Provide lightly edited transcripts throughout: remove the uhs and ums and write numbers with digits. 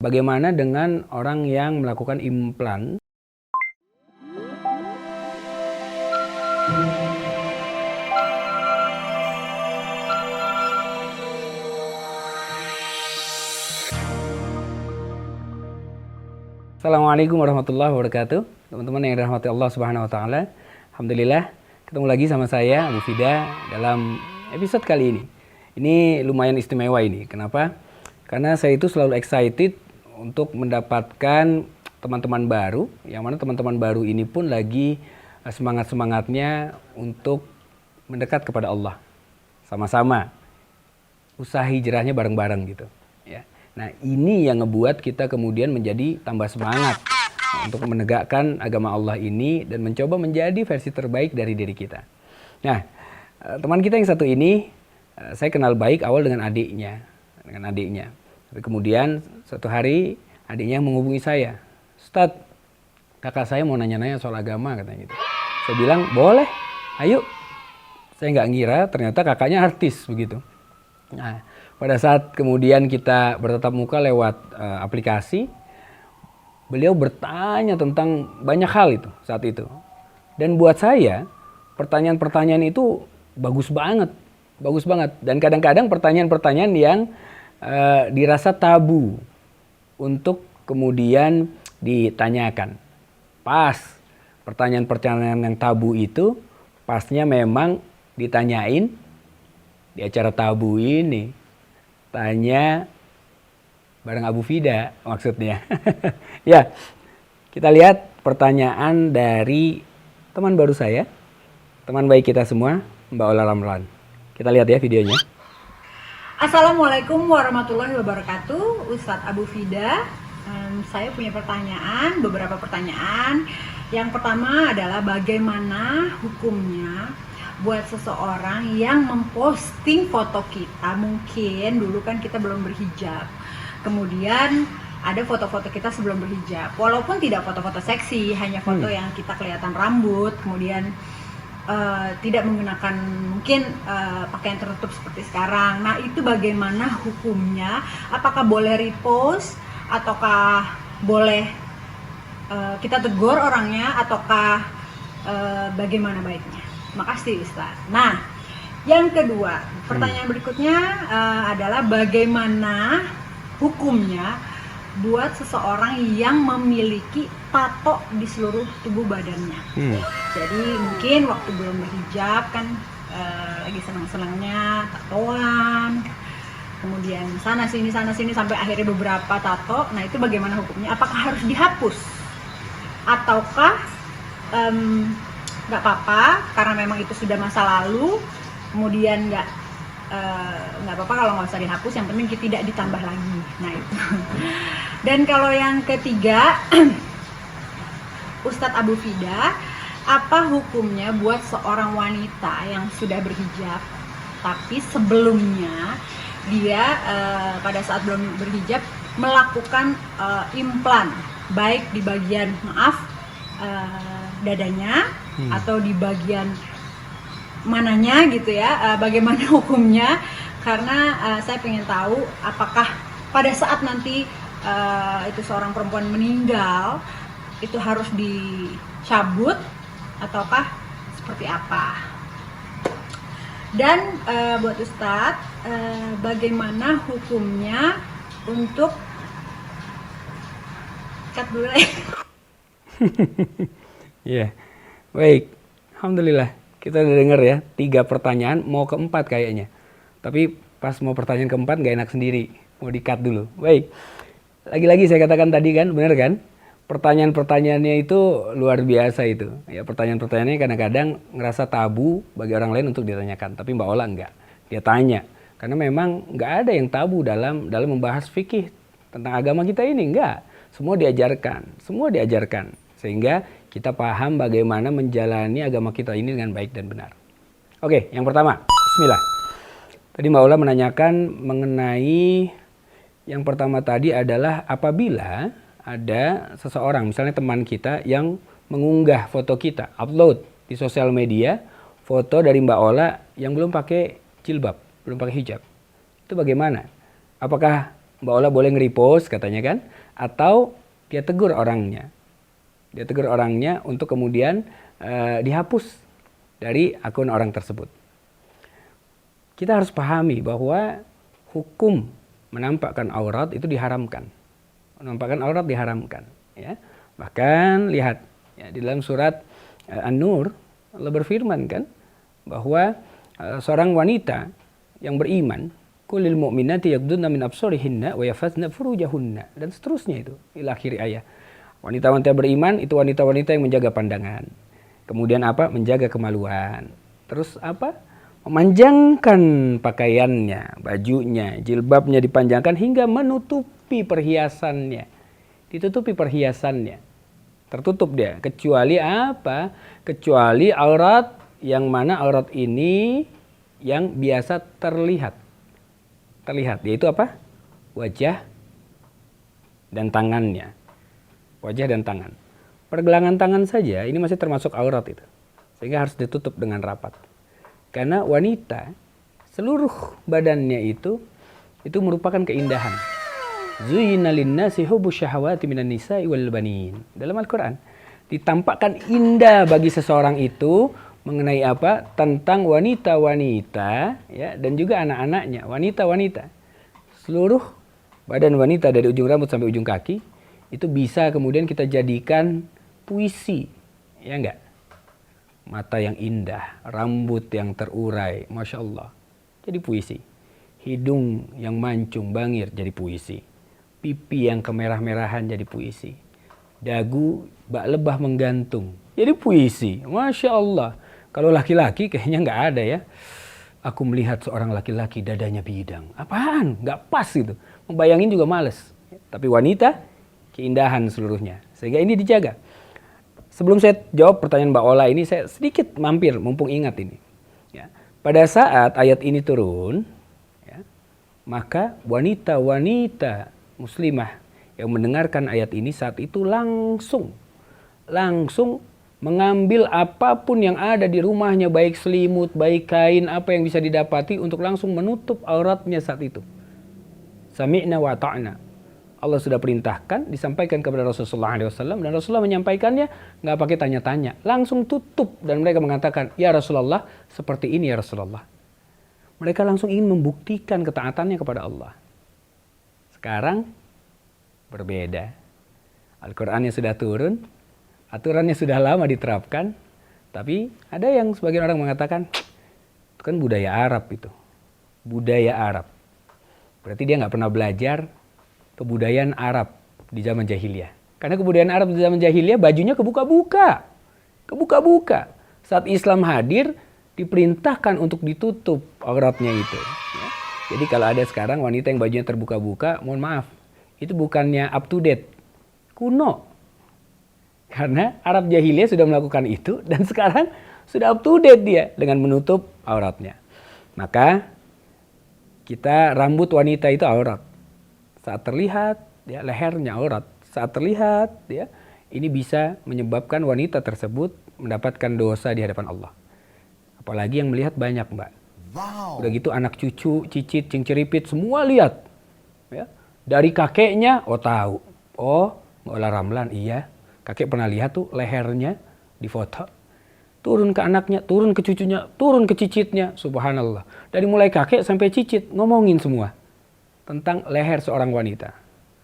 bagaimana dengan orang yang melakukan implan? Assalamualaikum warahmatullahi wabarakatuh. Teman-teman yang dirahmati Allah Subhanahu wa taala. Alhamdulillah ketemu lagi sama saya Abu Fida dalam episode kali ini. Ini lumayan istimewa ini. Kenapa? Karena saya itu selalu excited untuk mendapatkan teman-teman baru, yang mana teman-teman baru ini pun lagi semangat-semangatnya untuk mendekat kepada Allah. Sama-sama usaha hijrahnya bareng-bareng gitu, ya. Nah, ini yang ngebuat kita kemudian menjadi tambah semangat untuk menegakkan agama Allah ini dan mencoba menjadi versi terbaik dari diri kita. Nah, teman kita yang satu ini saya kenal baik awal dengan adiknya. Tapi kemudian suatu hari adiknya menghubungi saya. Ustadz, kakak saya mau nanya-nanya soal agama katanya gitu. Saya bilang, boleh, ayo. Saya nggak ngira ternyata kakaknya artis begitu. Nah, pada saat kemudian kita bertatap muka lewat aplikasi, beliau bertanya tentang banyak hal itu saat itu. Dan buat saya, pertanyaan-pertanyaan itu bagus banget. Dan kadang-kadang pertanyaan-pertanyaan yang dirasa tabu untuk kemudian ditanyakan. Pas pertanyaan-pertanyaan yang tabu itu pasnya memang ditanyain di acara tabu ini. Tanya bareng Abu Fida maksudnya. Ya, kita lihat pertanyaan dari teman baru saya, teman baik kita semua, Mbak Ola Ramlan. Kita lihat ya videonya. Assalamualaikum warahmatullahi wabarakatuh, Ustadz Abu Fida. Saya punya beberapa pertanyaan. Yang pertama adalah bagaimana hukumnya buat seseorang yang memposting foto kita. Mungkin dulu kan kita belum berhijab, kemudian ada foto-foto kita sebelum berhijab, walaupun tidak foto-foto seksi, hanya foto yang kita kelihatan rambut, kemudian tidak menggunakan mungkin pakaian tertutup seperti sekarang. Nah, itu bagaimana hukumnya? Apakah boleh repost ataukah boleh kita tegur orangnya, ataukah bagaimana baiknya? Makasih Ustaz. Nah, yang kedua, pertanyaan berikutnya adalah bagaimana hukumnya buat seseorang yang memiliki tato di seluruh tubuh badannya. Jadi mungkin waktu belum berhijab kan lagi senang-senangnya tatoan, kemudian sana sini sampai akhirnya beberapa tato. Nah, itu bagaimana hukumnya? Apakah harus dihapus ataukah nggak apa-apa karena memang itu sudah masa lalu, kemudian nggak apa-apa kalau nggak usah dihapus, yang penting tidak ditambah lagi. Nah, itu. Dan kalau yang ketiga, Ustadz Abu Fida, apa hukumnya buat seorang wanita yang sudah berhijab tapi sebelumnya dia pada saat belum berhijab melakukan implan, baik di bagian dadanya atau di bagian mananya gitu ya, bagaimana hukumnya? Karena saya pengen tahu apakah pada saat nanti itu seorang perempuan meninggal itu harus dicabut ataukah seperti apa? Dan buat Ustadz, bagaimana hukumnya untuk cut dulu ya? Ya, baik. Alhamdulillah. Kita udah denger ya, 3 pertanyaan, mau keempat kayaknya. Tapi pas mau pertanyaan keempat gak enak sendiri, mau di-cut dulu. Baik, lagi-lagi saya katakan tadi kan, bener kan? Pertanyaan-pertanyaannya itu luar biasa itu. Ya, pertanyaan-pertanyaannya kadang-kadang ngerasa tabu bagi orang lain untuk ditanyakan. Tapi Mbak Ola enggak, dia tanya. Karena memang nggak ada yang tabu dalam membahas fikih tentang agama kita ini, enggak. Semua diajarkan. Sehingga kita paham bagaimana menjalani agama kita ini dengan baik dan benar. Oke, yang pertama, bismillah. Tadi Mbak Ola menanyakan mengenai yang pertama tadi adalah apabila ada seseorang, misalnya teman kita yang mengunggah foto kita, upload di sosial media, foto dari Mbak Ola yang belum pakai jilbab, belum pakai hijab. Itu bagaimana? Apakah Mbak Ola boleh nge-repost katanya kan, atau dia tegur orangnya. Dia tegur orangnya untuk kemudian dihapus dari akun orang tersebut. Kita harus pahami bahwa hukum menampakkan aurat itu diharamkan. Menampakkan aurat diharamkan. Ya. Bahkan lihat ya, di dalam surat An-Nur Allah berfirman kan bahwa seorang wanita yang beriman, kulil mu'minati yaghdudna min absarihinna wa yafazna furujahunna, dan seterusnya itu ila akhir ayat. Wanita-wanita beriman itu wanita-wanita yang menjaga pandangan. Kemudian apa? Menjaga kemaluan. Terus apa? Memanjangkan pakaiannya, bajunya, jilbabnya dipanjangkan hingga menutupi perhiasannya. Ditutupi perhiasannya. Tertutup dia. Kecuali apa? Kecuali aurat yang mana aurat ini yang biasa terlihat. Terlihat, yaitu apa? Wajah dan tangannya. Wajah dan tangan. Pergelangan tangan saja ini masih termasuk aurat itu. Sehingga harus ditutup dengan rapat. Karena wanita seluruh badannya itu merupakan keindahan. Zuyyina lin-nasi hubbus syahawati minan nisa'i wal banin. Dalam Al-Qur'an ditampakkan indah bagi seseorang itu mengenai apa? Tentang wanita-wanita ya, dan juga anak-anaknya, wanita-wanita. Seluruh badan wanita dari ujung rambut sampai ujung kaki itu bisa kemudian kita jadikan puisi. Ya enggak? Mata yang indah, rambut yang terurai, Masya Allah, jadi puisi. Hidung yang mancung bangir jadi puisi. Pipi yang kemerah-merahan jadi puisi. Dagu bak lebah menggantung jadi puisi. Masya Allah. Kalau laki-laki kayaknya nggak ada ya. Aku melihat seorang laki-laki dadanya bidang. Apaan? Nggak pas gitu. Membayangin juga males. Tapi wanita keindahan seluruhnya. Sehingga ini dijaga. Sebelum saya jawab pertanyaan Mbak Ola ini, saya sedikit mampir, mumpung ingat ini. Ya. Pada saat ayat ini turun, ya, maka wanita-wanita muslimah yang mendengarkan ayat ini saat itu langsung mengambil apapun yang ada di rumahnya, baik selimut, baik kain, apa yang bisa didapati untuk langsung menutup auratnya saat itu. Sami'na wa ta'na. Allah sudah perintahkan, disampaikan kepada Rasulullah SAW, dan Rasulullah menyampaikannya nggak pakai tanya-tanya, langsung tutup, dan mereka mengatakan, ya Rasulullah, seperti ini ya Rasulullah. Mereka langsung ingin membuktikan ketaatannya kepada Allah. Sekarang berbeda. Al-Qur'annya sudah turun, aturannya sudah lama diterapkan, tapi ada yang sebagian orang mengatakan, itu kan budaya Arab itu. Budaya Arab. Berarti dia nggak pernah belajar kebudayaan Arab di zaman jahiliyah. Karena kebudayaan Arab di zaman jahiliyah bajunya kebuka-buka. Kebuka-buka. Saat Islam hadir, diperintahkan untuk ditutup auratnya itu. Ya. Jadi kalau ada sekarang wanita yang bajunya terbuka-buka, mohon maaf, itu bukannya up to date, kuno. Karena Arab jahiliyah sudah melakukan itu, dan sekarang sudah up to date dia dengan menutup auratnya. Maka kita rambut wanita itu aurat. Saat terlihat, ya, lehernya aurat. Saat terlihat, ya, ini bisa menyebabkan wanita tersebut mendapatkan dosa di hadapan Allah. Apalagi yang melihat banyak, Mbak. Wow. Udah gitu anak cucu, cicit, cingceripit, semua lihat. Ya. Dari kakeknya, oh tahu. Oh, Mbak Ola Ramlan, iya. Kakek pernah lihat tuh lehernya di foto. Turun ke anaknya, turun ke cucunya, turun ke cicitnya. Subhanallah. Dari mulai kakek sampai cicit, ngomongin semua tentang leher seorang wanita.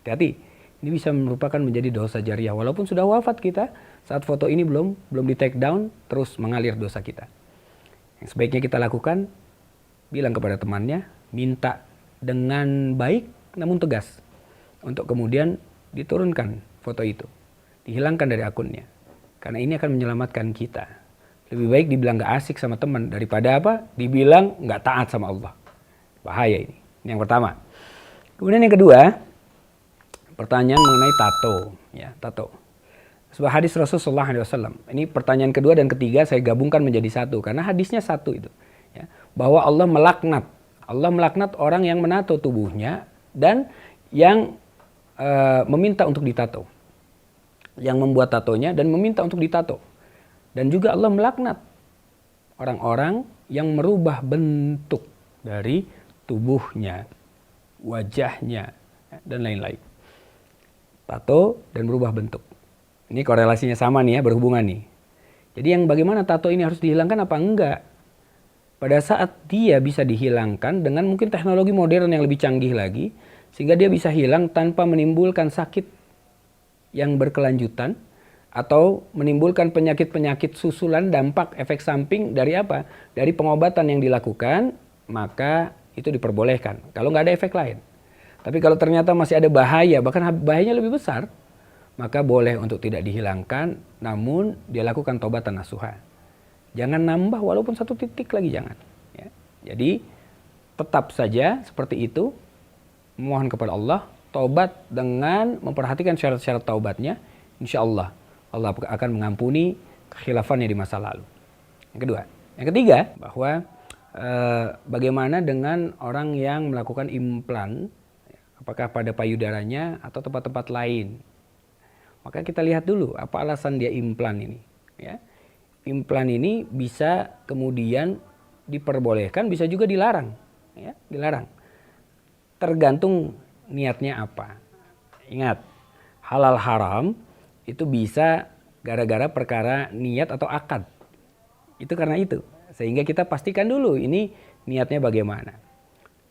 Hati-hati, ini bisa merupakan menjadi dosa jariah. Walaupun sudah wafat kita, saat foto ini belum di take down, terus mengalir dosa kita. Yang sebaiknya kita lakukan, bilang kepada temannya, minta dengan baik namun tegas, untuk kemudian diturunkan foto itu, dihilangkan dari akunnya. Karena ini akan menyelamatkan kita. Lebih baik dibilang gak asik sama teman daripada apa? Dibilang gak taat sama Allah. Bahaya ini. Ini yang pertama. Kemudian yang kedua, pertanyaan mengenai tato, ya, tato. Sebuah hadis Rasulullah SAW. Ini pertanyaan kedua dan ketiga saya gabungkan menjadi satu karena hadisnya satu itu, ya, bahwa Allah melaknat orang yang menato tubuhnya dan yang meminta untuk ditato, yang membuat tatonya dan meminta untuk ditato, dan juga Allah melaknat orang-orang yang merubah bentuk dari tubuhnya, wajahnya, dan lain-lain. Tato dan berubah bentuk. Ini korelasinya sama nih ya, berhubungan nih. Jadi yang bagaimana tato ini harus dihilangkan apa enggak? Pada saat dia bisa dihilangkan dengan mungkin teknologi modern yang lebih canggih lagi, sehingga dia bisa hilang tanpa menimbulkan sakit yang berkelanjutan, atau menimbulkan penyakit-penyakit susulan dampak efek samping dari apa? Dari pengobatan yang dilakukan, maka itu diperbolehkan. Kalau nggak ada efek lain. Tapi kalau ternyata masih ada bahaya, bahkan bahayanya lebih besar, maka boleh untuk tidak dihilangkan, namun dia lakukan taubatan nasuha. Jangan nambah walaupun 1 titik lagi, jangan. Ya. Jadi tetap saja seperti itu, memohon kepada Allah, taubat dengan memperhatikan syarat-syarat taubatnya, insya Allah Allah akan mengampuni kekhilafannya di masa lalu. Yang kedua. Yang ketiga, bahwa bagaimana dengan orang yang melakukan implan, apakah pada payudaranya atau tempat-tempat lain. Maka kita lihat dulu apa alasan dia implan ini. Ya. Implan ini bisa kemudian diperbolehkan, bisa juga dilarang. Ya, dilarang. Tergantung niatnya apa. Ingat, halal haram itu bisa gara-gara perkara niat atau akad. Itu karena itu. Sehingga kita pastikan dulu ini niatnya bagaimana.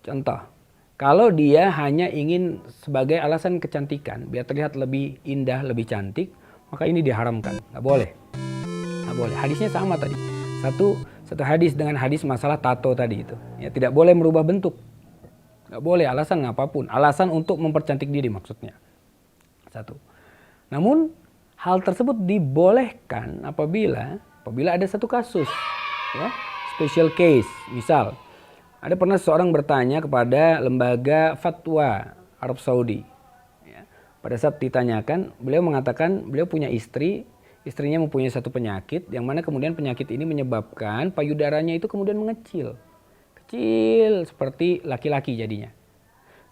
Contoh, kalau dia hanya ingin sebagai alasan kecantikan, biar terlihat lebih indah, lebih cantik, maka ini diharamkan. Nggak boleh. Nggak boleh. Hadisnya sama tadi. Satu hadis dengan hadis masalah tato tadi itu. Ya, tidak boleh merubah bentuk. Nggak boleh, alasan apapun. Alasan untuk mempercantik diri maksudnya. Satu. Namun hal tersebut dibolehkan apabila ada satu kasus, ya, special case. Misal, ada pernah seorang bertanya kepada lembaga fatwa Arab Saudi. Ya, pada saat ditanyakan, beliau mengatakan beliau punya istrinya mempunyai satu penyakit, yang mana kemudian penyakit ini menyebabkan payudaranya itu kemudian mengecil. Kecil seperti laki-laki jadinya.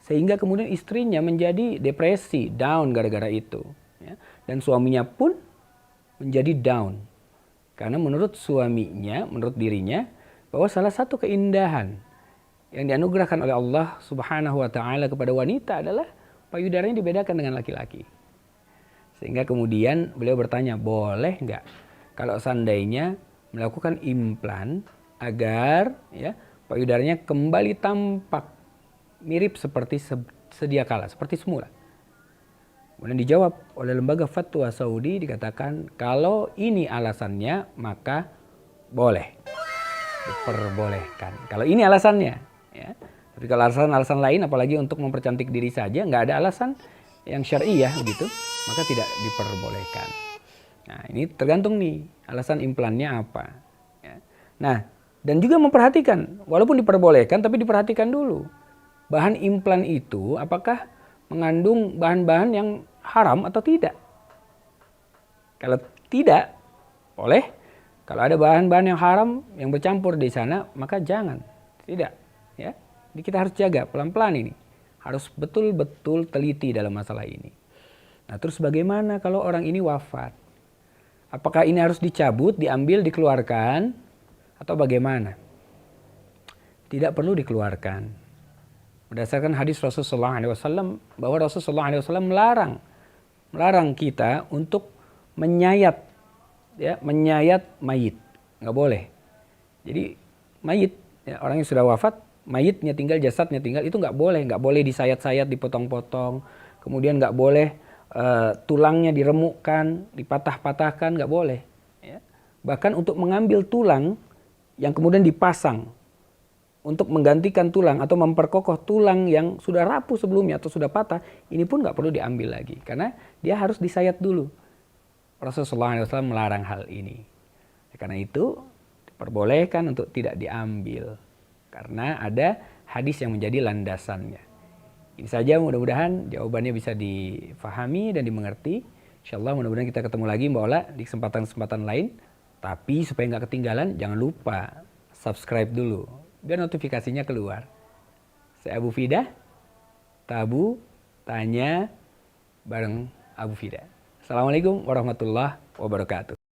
Sehingga kemudian istrinya menjadi depresi, down gara-gara itu. Ya. Dan suaminya pun menjadi down. Karena menurut suaminya, menurut dirinya, bahwa salah satu keindahan yang dianugerahkan oleh Allah Subhanahu wa Ta'ala kepada wanita adalah payudaranya dibedakan dengan laki-laki. Sehingga kemudian beliau bertanya, boleh nggak kalau seandainya melakukan implan agar ya payudaranya kembali tampak mirip seperti sedia kala, seperti semula. Kemudian dijawab oleh lembaga fatwa Saudi, dikatakan kalau ini alasannya maka boleh, diperbolehkan. Kalau ini alasannya, ya. Tapi kalau alasan lain, apalagi untuk mempercantik diri saja, nggak ada alasan yang syar'iyah begitu, maka tidak diperbolehkan. Nah, ini tergantung nih alasan implannya apa. Ya. Nah, dan juga memperhatikan, walaupun diperbolehkan, tapi diperhatikan dulu bahan implan itu apakah mengandung bahan-bahan yang haram atau tidak. Kalau tidak, boleh. Kalau ada bahan-bahan yang haram yang bercampur di sana, maka jangan. Tidak. Ya. Jadi kita harus jaga pelan-pelan ini. Harus betul-betul teliti dalam masalah ini. Nah, terus bagaimana kalau orang ini wafat? Apakah ini harus dicabut, diambil, dikeluarkan, atau bagaimana? Tidak perlu dikeluarkan. Berdasarkan hadis Rasulullah SAW, bahwa Rasulullah SAW melarang kita untuk menyayat, ya, menyayat mayit, nggak boleh. Jadi mayit, ya, orang yang sudah wafat, mayitnya tinggal, jasadnya tinggal, itu nggak boleh disayat-sayat, dipotong-potong, kemudian nggak boleh tulangnya diremukkan, dipatah-patahkan, nggak boleh. Ya. Bahkan untuk mengambil tulang yang kemudian dipasang untuk menggantikan tulang atau memperkokoh tulang yang sudah rapuh sebelumnya atau sudah patah, ini pun nggak perlu diambil lagi karena dia harus disayat dulu. Rasulullah SAW melarang hal ini. Karena itu diperbolehkan untuk tidak diambil karena ada hadis yang menjadi landasannya. Ini saja, mudah-mudahan jawabannya bisa difahami dan dimengerti. Insyaallah mudah-mudahan kita ketemu lagi Mbak Ola di kesempatan-kesempatan lain. Tapi supaya nggak ketinggalan, jangan lupa subscribe dulu biar notifikasinya keluar. Saya Abu Fida, Tabu Tanya bareng Abu Fida. Assalamualaikum warahmatullahi wabarakatuh.